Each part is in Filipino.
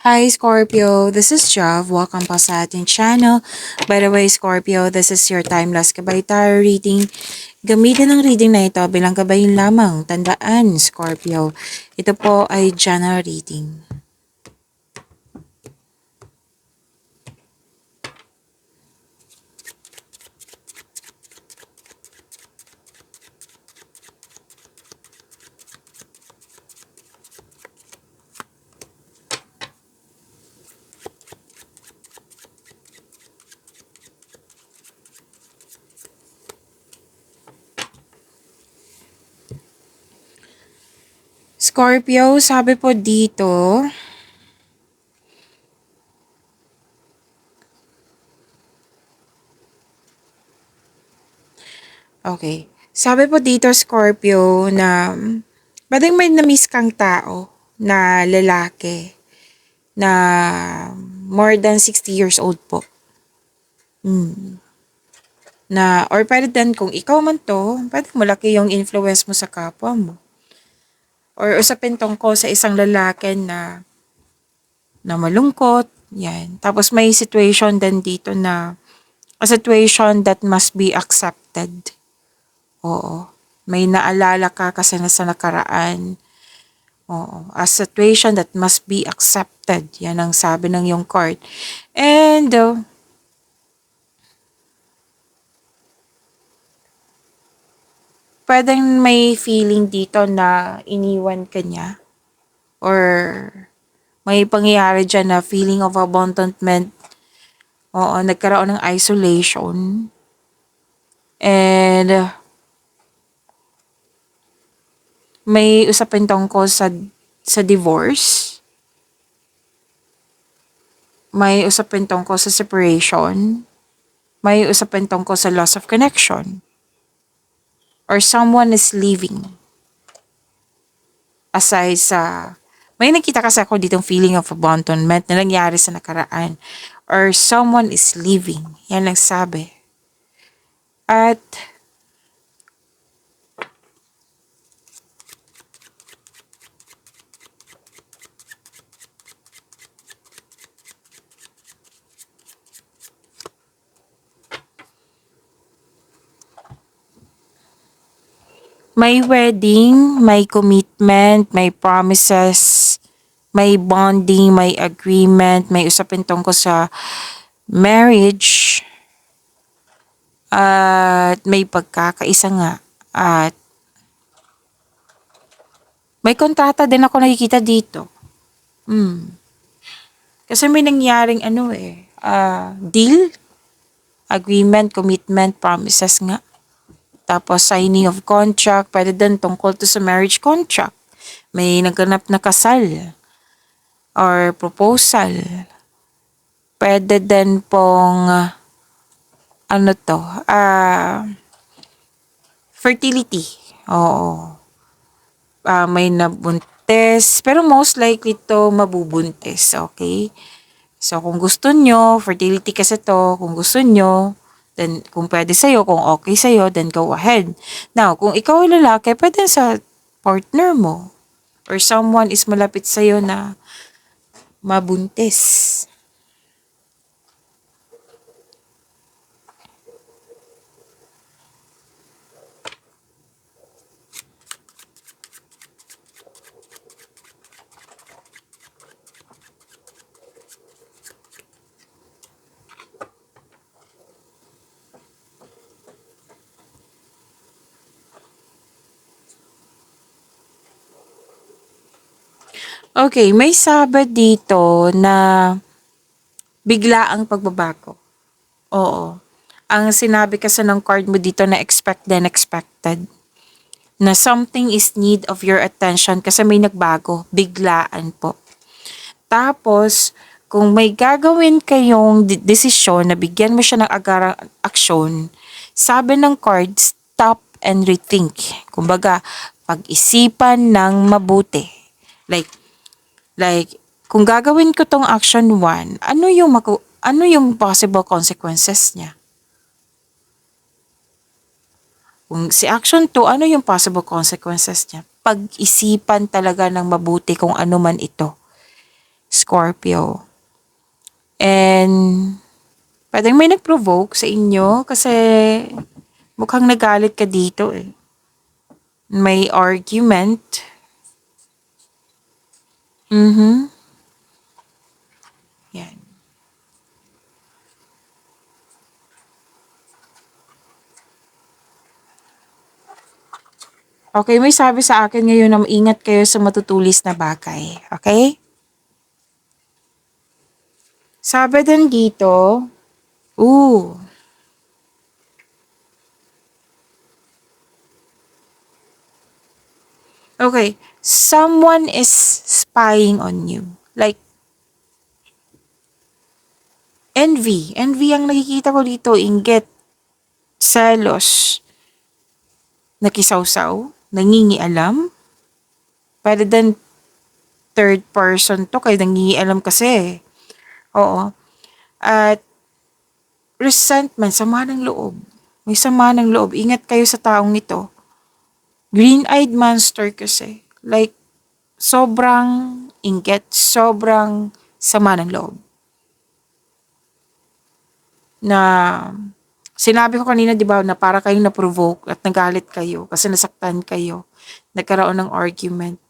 Hi Scorpio, this is Jav. Welcome pa sa ating channel. By the way Scorpio, this is your timeless gabay tarot reading. Gamitin ang reading na ito bilang gabayin lamang. Tandaan Scorpio, ito po ay general reading. Scorpio, sabi po dito, okay. Sabi po dito Scorpio na pwedeng may na-miss kang tao na lalaki na more than 60 years old po. Na, or pwede din kung ikaw man to, pwede malaki yung influence mo sa kapwa mo. Or usapin tungkol sa isang lalaki na malungkot, yan. Tapos may situation din dito na a situation that must be accepted. Oo. May naalala ka kasi na sa nakaraan. Oo. A situation that must be accepted. Yan ang sabi ng yung card. And, pwedeng may feeling dito na iniwan ka niya. Or may pangyayari dyan na feeling of abandonment. Oo, nagkaroon ng isolation. And may usapin tungkol sa divorce. May usapin tungkol sa separation. May usapin tungkol sa loss of connection. Or someone is leaving. Aside sa, may nakita kasi ako ditong feeling of abandonment na nangyari sa nakaraan. Or someone is leaving. Yan lang sabi. At may wedding, may commitment, may promises, may bonding, may agreement, may usapin tungkol sa marriage, at may pagkakaisa nga. At may kontrata din ako nakikita dito. Kasi may nangyaring deal, agreement, commitment, promises nga. Tapos signing of contract, pwede din tungkol to sa marriage contract. May naganap na kasal or proposal. Pwede din pong fertility. Oo. May nabuntis, pero most likely to mabubuntis, okay? So kung gusto nyo, fertility kasi to, kung gusto nyo, then kung pwede sa'yo, kung okay sa'yo, then go ahead. Now, kung ikaw ay lalaki, pwede sa partner mo or someone is malapit sa'yo na mabuntis. Okay, may sabi dito na bigla ang pagbabago. Oo. Ang sinabi kasi ng card mo dito na expect then expected. Na something is need of your attention kasi may nagbago. Biglaan po. Tapos, kung may gagawin kayong desisyon na bigyan mo siya ng agarang aksyon, sabi ng card, stop and rethink. Kumbaga, pag-isipan ng mabuti. Like, kung gagawin ko tong action 1, ano yung possible consequences niya? Kung si action 2, ano yung possible consequences niya? Pag-isipan talaga ng mabuti kung ano man ito. Scorpio. And pwedeng may nag-provoke sa inyo kasi mukhang nagalit ka dito eh. May argument. Mhm. Yan. Okay, may sabi sa akin ngayon na maingat kayo sa matutulis na bagay. Okay? Sabi din dito, ooh, okay, someone is spying on you. Like, envy. Envy ang nakikita ko dito, inggit, selos, nakisawsaw, nangingialam. Pwede din third person to, kaya nangingialam kasi. Oo. At resentment, sama ng loob. May sama ng loob. Ingat kayo sa taong ito. Green-eyed monster kasi. Like, sobrang inggit, sobrang sama ng loob. Na, sinabi ko kanina, di ba, na para kayong na-provoke at nagalit kayo kasi nasaktan kayo. Nagkaroon ng argument.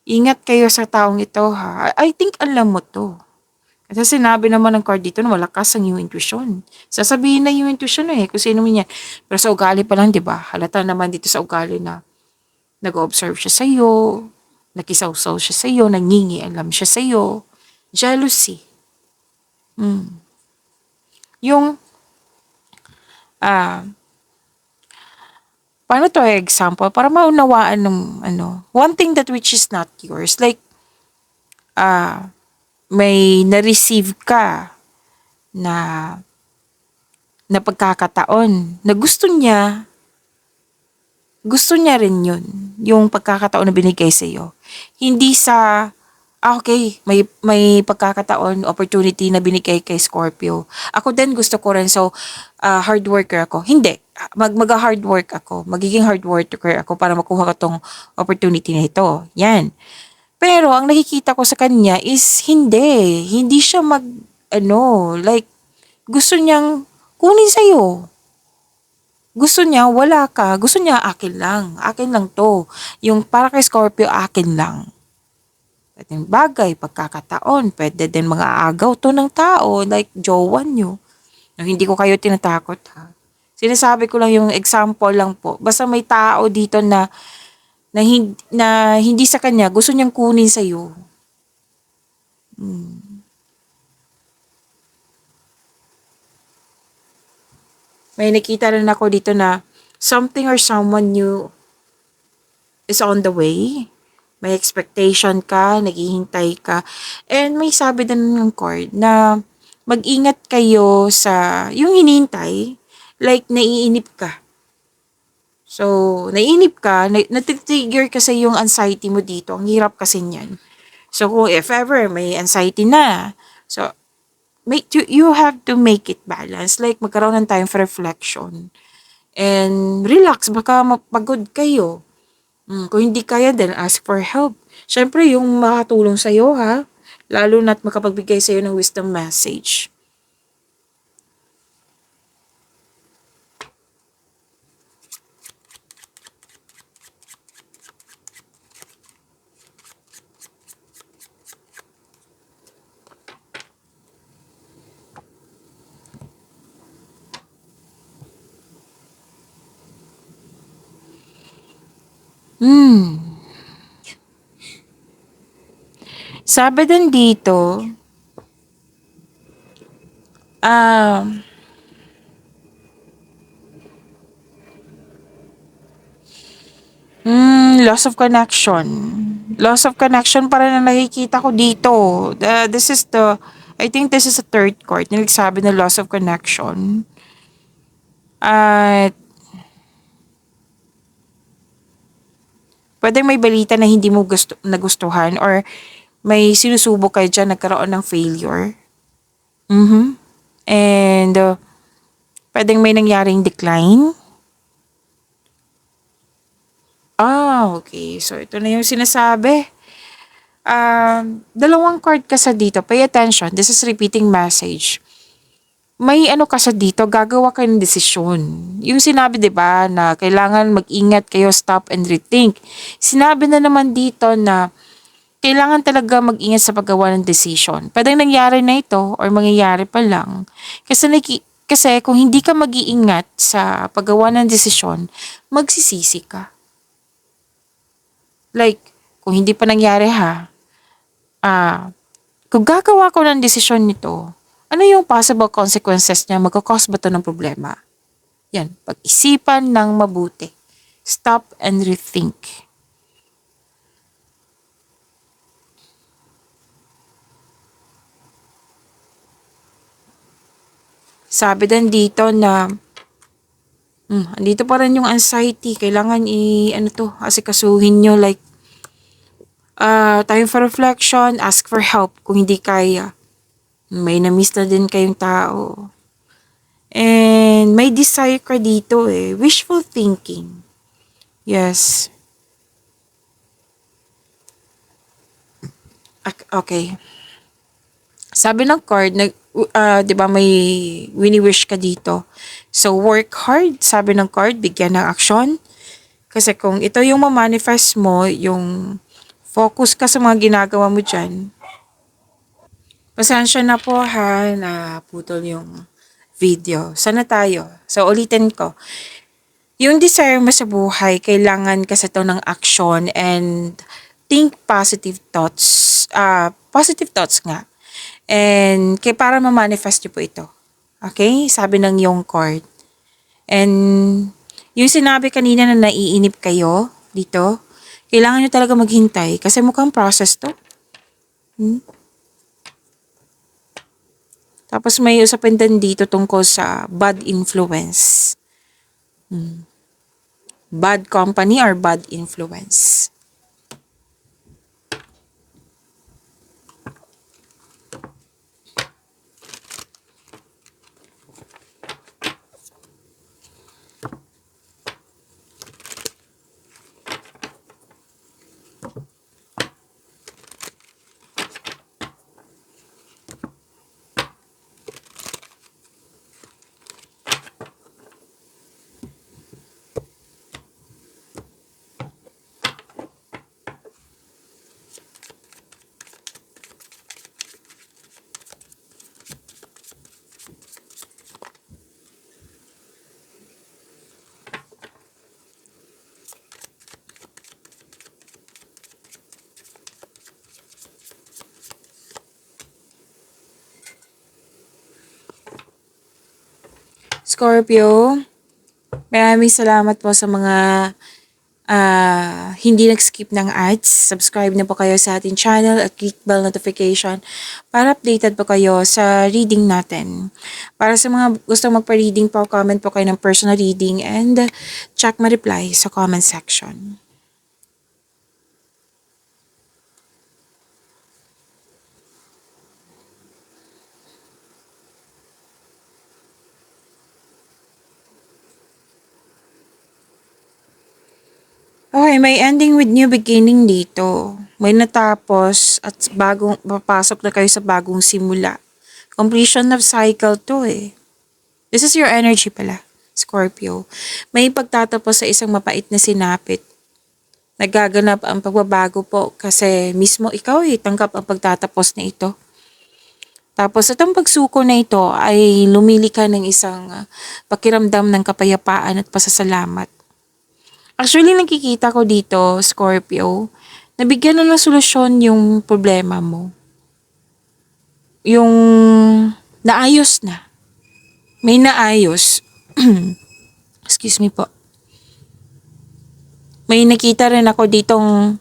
Ingat kayo sa taong ito, ha. I think alam mo to. Kasi sinabi naman ng card dito na malakas ang iyong intuition. Sasabihin na yung intuition eh, kung sino man yan. Pero sa ugali pa lang, di ba? Halata naman dito sa ugali na nag-observe siya sa'yo, nakisawsaw siya sa'yo, nangingialam siya sa'yo. Jealousy. Mm. Yung, ah, paano to example? Para maunawaan ng, one thing that which is not yours. Like, may na-receive ka na na pagkakataon na gusto niya rin yun, yung pagkakataon na binigay sa iyo. Hindi sa, okay, may pagkakataon, opportunity na binigay kay Scorpio. Ako din gusto ko rin, so hard worker ako. Hindi, mag-hard work ako. Magiging hard worker ako para makuha ko tong opportunity na ito. Yan. Pero ang nakikita ko sa kanya is hindi siya like, gusto niyang kunin sa'yo. Gusto niya, wala ka. Gusto niya, akin lang. Akin lang to. Yung para kay Scorpio, akin lang. Pwedeng bagay, pagkakataon. Pwede din mga agaw to ng tao. Like, jowa nyo. No, hindi ko kayo tinatakot ha. Sinasabi ko lang yung example lang po. Basta may tao dito na hindi sa kanya, gusto niyang kunin sa'yo. May nakita rin ako dito na something or someone new is on the way. May expectation ka, naghihintay ka. And may sabi din ng card na mag-ingat kayo sa yung hinihintay, like naiinip ka. So, naiinip ka, natitrigger kasi yung anxiety mo dito. Ang hirap kasi niyan. So, kung if ever may anxiety na, so, you have to make it balance. Like, magkaroon ng time for reflection. And relax, baka mapagod kayo. Kung hindi kaya, then ask for help. Siyempre, yung makatulong sa'yo, ha? Lalo na't makapagbigay sa'yo ng wisdom message. Sabi din dito, um, loss of connection. Loss of connection para na nakikita ko dito. I think this is a third court. Nagsabi na loss of connection. At pwedeng may balita na hindi mo nagustuhan or may sinusubok kayo dyan, nagkaroon ng failure. And pwedeng may nangyaring decline. Okay. So, ito na yung sinasabi. Dalawang card ka sa dito. Pay attention. This is repeating message. May ano ka sa dito, gagawa ka ng desisyon. Yung sinabi 'di ba na kailangan mag-ingat kayo, stop and rethink. Sinabi na naman dito na kailangan talaga mag-ingat sa paggawa ng decision. Pwedeng nangyari na ito or mangyayari pa lang. Kasi kung hindi ka mag-iingat sa paggawa ng desisyon, magsisisi ka. Like, kung hindi pa nangyari ha, ah, kung gagawa ko ng desisyon nito, ano yung possible consequences niya? Magkakos ba ito ng problema? Yan, pag-isipan ng mabuti. Stop and rethink. Sabi din dito na, andito pa rin yung anxiety. Kailangan asikasuhin nyo. Like, time for reflection, ask for help kung hindi kaya. May na-miss na din kayong tao. And may desire ka dito eh. Wishful thinking. Yes. Okay. Sabi ng card, 'di ba may wini-wish ka dito. So work hard, sabi ng card, bigyan ng aksyon. Kasi kung ito yung ma-manifest mo, yung focus ka sa mga ginagawa mo diyan. Pasensya na po ha, na putol yung video. Sana tayo. So ulitin ko. Yung desire mo sa buhay, kailangan kasi to ng action and think positive thoughts. Positive thoughts nga. And para ma-manifest nyo po ito. Okay? Sabi ng yung card. And yung sinabi kanina na naiinip kayo dito, kailangan nyo talaga maghintay kasi mukhang process to. Tapos may usapin din dito tungkol sa bad influence. Bad company or bad influence. Scorpio, maraming salamat po sa mga hindi nag-skip ng ads. Subscribe na po kayo sa ating channel at click bell notification para updated po kayo sa reading natin. Para sa mga gusto magpa-reading po, comment po kayo ng personal reading and check my reply sa comment section. Okay, may ending with new beginning dito. May natapos at bagong papasok na kayo sa bagong simula. Completion of cycle to eh. This is your energy pala, Scorpio. May pagtatapos sa isang mapait na sinapit. Nagaganap ang pagbabago po kasi mismo ikaw tanggap ang pagtatapos na ito. Tapos itong pagsuko na ito ay lumili ka ng isang pakiramdam ng kapayapaan at pasasalamat. Actually, nakikita ko dito, Scorpio, nabigyan na ng solusyon yung problema mo. Yung naayos na. May naayos. Excuse me po. May nakita rin ako ditong,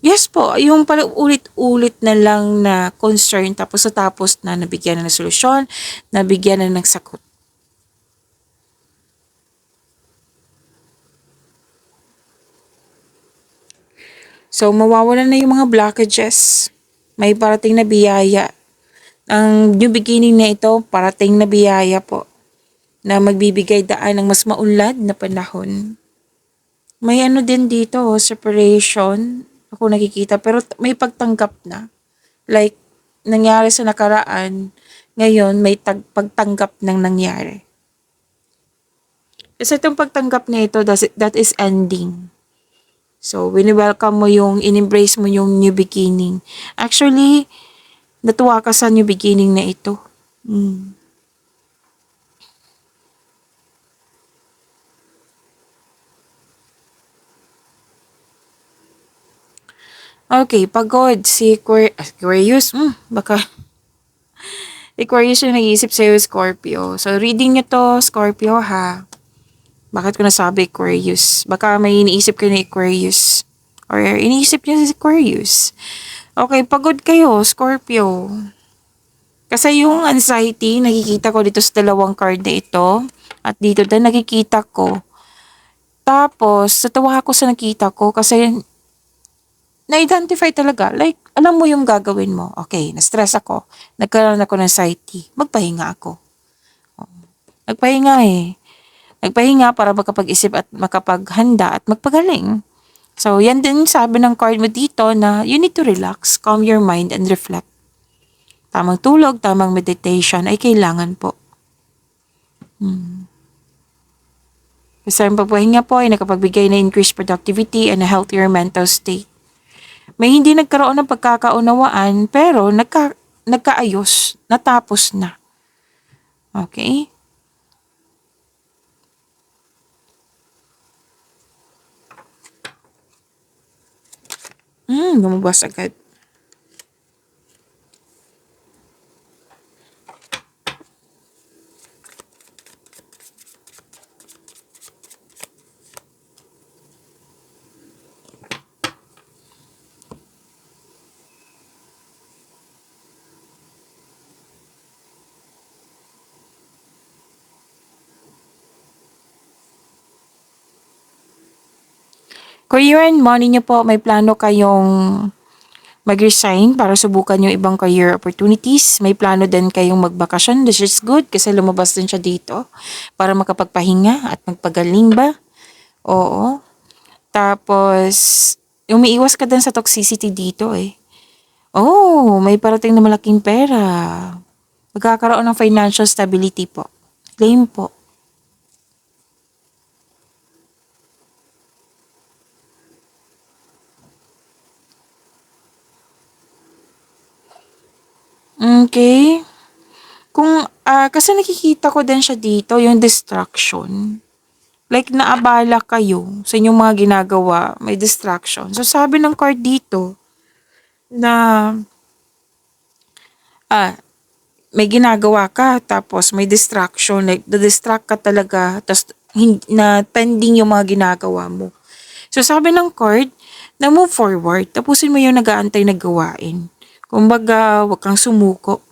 yes po, yung parang ulit-ulit na lang na concern tapos na nabigyan na ng solusyon, nabigyan na ng sagot. So, mawawalan na yung mga blockages. May parating na biyaya. Ang new beginning na ito, parating na biyaya po na magbibigay daan ng mas maunlad na panahon. May din dito, separation. ako nakikita. Pero may pagtanggap na. Like, nangyari sa nakaraan, ngayon may pagtanggap ng nangyari. Kasi itong pagtanggap na ito, that is ending. So, wini-welcome mo yung, in-embrace mo yung new beginning. Actually, natuwa ka sa new beginning na ito. Okay, pagod si Aquarius. Baka Aquarius yung nag-iisip sa'yo, Scorpio. So, reading nyo to, Scorpio, ha? Bakit ko nasabi Aquarius? Baka may iniisip kayo ni Aquarius. Or iniisip niyo si Aquarius. Okay, pagod kayo, Scorpio. Kasi yung anxiety, nakikita ko dito sa dalawang card na ito. At dito din nakikita ko. Tapos, natuwa ako sa nakita ko kasi na-identify talaga. Like, alam mo yung gagawin mo. Okay, na-stress ako. Nagkaroon ako ng anxiety. Magpahinga ako. Nagpahinga eh. Nagpahinga para makapag-isip at makapaghanda at magpagaling. So, yan din sabi ng card mo dito na you need to relax, calm your mind, and reflect. Tamang tulog, tamang meditation ay kailangan po. Kasi ang pagpahinga po ay nakapagbigay na increased productivity and a healthier mental state. May hindi nagkaroon ng pagkakaunawaan pero nagkaayos, natapos na. Okay? Lumabas agad. Career and money nyo po, may plano kayong mag-resign para subukan yung ibang career opportunities. May plano din kayong magbakasyon, which is good kasi lumabas din siya dito para makapagpahinga at magpagaling ba? Oo. Tapos, umiiwas ka din sa toxicity dito eh. Oh, may parating na malaking pera. Magkakaroon ng financial stability po. Claim po. Okay. Kasi nakikita ko din siya dito, yung distraction. Like, naabala kayo sa inyong mga ginagawa, may distraction. So, sabi ng card dito, na, may ginagawa ka, tapos may distraction, like, na-distract ka talaga, tapos, na pending yung mga ginagawa mo. So, sabi ng card, na move forward, tapusin mo yung nag-aantay na gawain. Kumbaga, wag kang sumuko.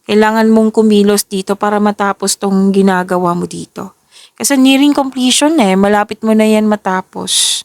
Kailangan mong kumilos dito para matapos tong ginagawa mo dito. Kasi nearing completion eh, malapit mo na yan matapos.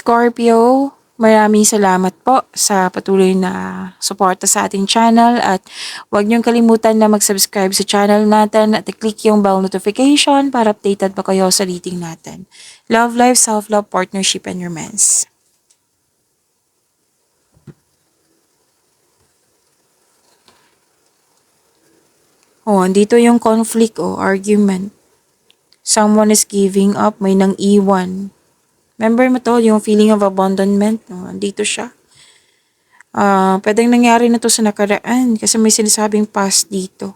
Scorpio, maraming salamat po sa patuloy na suporta sa ating channel at huwag niyong kalimutan na mag-subscribe sa channel natin at i-click yung bell notification para updated pa kayo sa reading natin. Love life, self-love, partnership, and romance. Oh, andito yung conflict o argument. Someone is giving up, may nang iwan. Remember mo to, yung feeling of abandonment, no? Andito siya. Pwedeng nangyari na to sa nakaraan kasi may sinasabing past dito.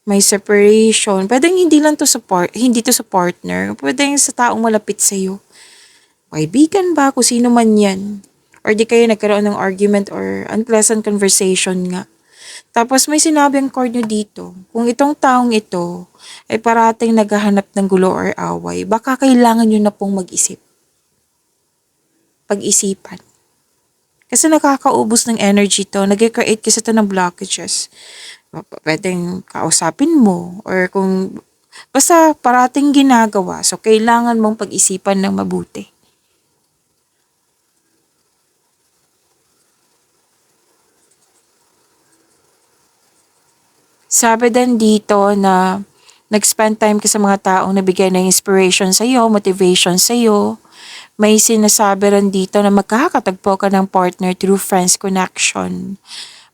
May separation. Pwedeng hindi lang to sa hindi to sa partner. Pwedeng sa taong malapit sa iyo. Kaibigan ba? Kung sino man yan. Or di kayo nagkaroon ng argument or unpleasant conversation nga. Tapos may sinabi ang card nyo dito. Kung itong taong ito ay parating naghahanap ng gulo or away, baka kailangan nyo na pong mag-isip. Pag-isipan. Kasi nakakaubos ng energy to. Nag-create kasi to ng blockages. Pwedeng kausapin mo or kung basta parating ginagawa. So, kailangan mong pag-isipan ng mabuti. Sabi din dito na nag-spend time ka sa mga taong nabigay ng inspiration sa'yo, motivation sa'yo. May sinasabi rin dito na magkakatagpo ka ng partner through friends connection.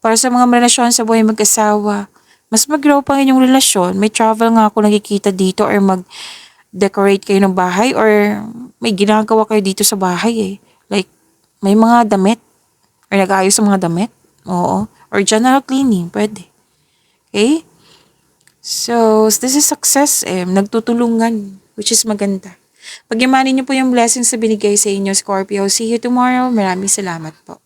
Para sa mga relasyon sa buhay mag-asawa, mas mag-grow pa ang inyong relasyon. May travel nga ako nakikita dito or mag-decorate kayo ng bahay or may ginagawa kayo dito sa bahay eh. Like, may mga damit or nag-aayos sa mga damit. Oo. Or general cleaning, pwede. Okay? So, this is success eh. Nagtutulungan, which is maganda. Pag-imanin niyo po yung blessings na binigay sa inyo, Scorpio. See you tomorrow. Maraming salamat po.